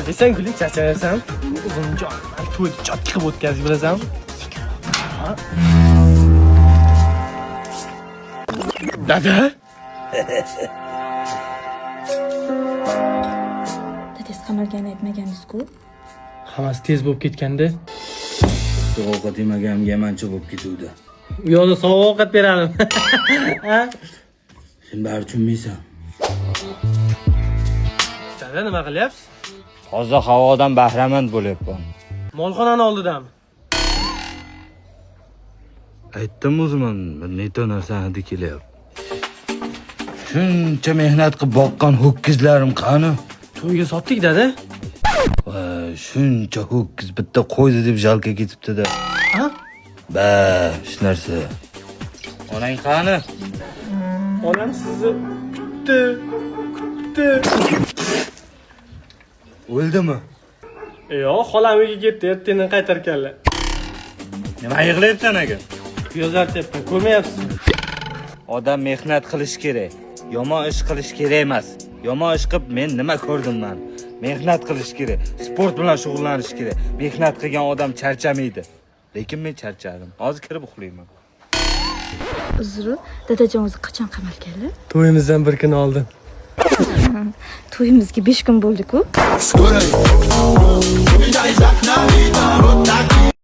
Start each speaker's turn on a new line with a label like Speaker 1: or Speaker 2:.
Speaker 1: desang guli charchasan. Uzunjon, to'yni chotki qilib o'tkazib bilasanmi? Dada?
Speaker 2: Dadasi qamalganini aytmagansiz-ku?
Speaker 1: Hammasi tez bo'lib ketganda.
Speaker 3: Issiq ovqat yemaganimga yamancha bo'lib ketuvdi.
Speaker 1: U yoqda sovuq ovqat beradim. Ha?
Speaker 3: Sen bari tushunmaysan.
Speaker 1: Dada nima qilyapsiz?
Speaker 3: Hozir havodan bahramand bo'lyapman.
Speaker 1: Molxonani oldidami?
Speaker 3: Aytdim o'zim, bir necha narsani kelyapti. Shuncha mehnat qilib boqqan ho'kizlarim qani?
Speaker 1: To'yga sotdik dada.
Speaker 3: Va shuncha ho'kiz bitta qo'ydi deb jalka ketibdi-da.
Speaker 1: Ha?
Speaker 3: Ba, shu narsa. Onang qani?
Speaker 1: Onam sizni kutdi.
Speaker 3: O'ldimi?
Speaker 1: Yo'q, xolam uyga ketdi, ertadan qaytarkanlar.
Speaker 3: Nima yig'layapsan aka?
Speaker 1: Yozartyapman, ko'rmayapsizmi?
Speaker 3: Odam mehnat qilish kerak. Yomon ish qilish kerak emas. Yomon ish qilib men nima ko'rdim men? Mehnat qilish kerak. Sport bilan shug'ullanish kerak. Mehnat qilgan odam charchamaydi. Lekin men charchadim. Hozir kirib uxlayman.
Speaker 2: Uzr, dadajon o'zi qachon qamalganlar?
Speaker 1: To'yimizdan bir kun oldin.
Speaker 2: To'yimizga 5 kun bo'ldi-ku.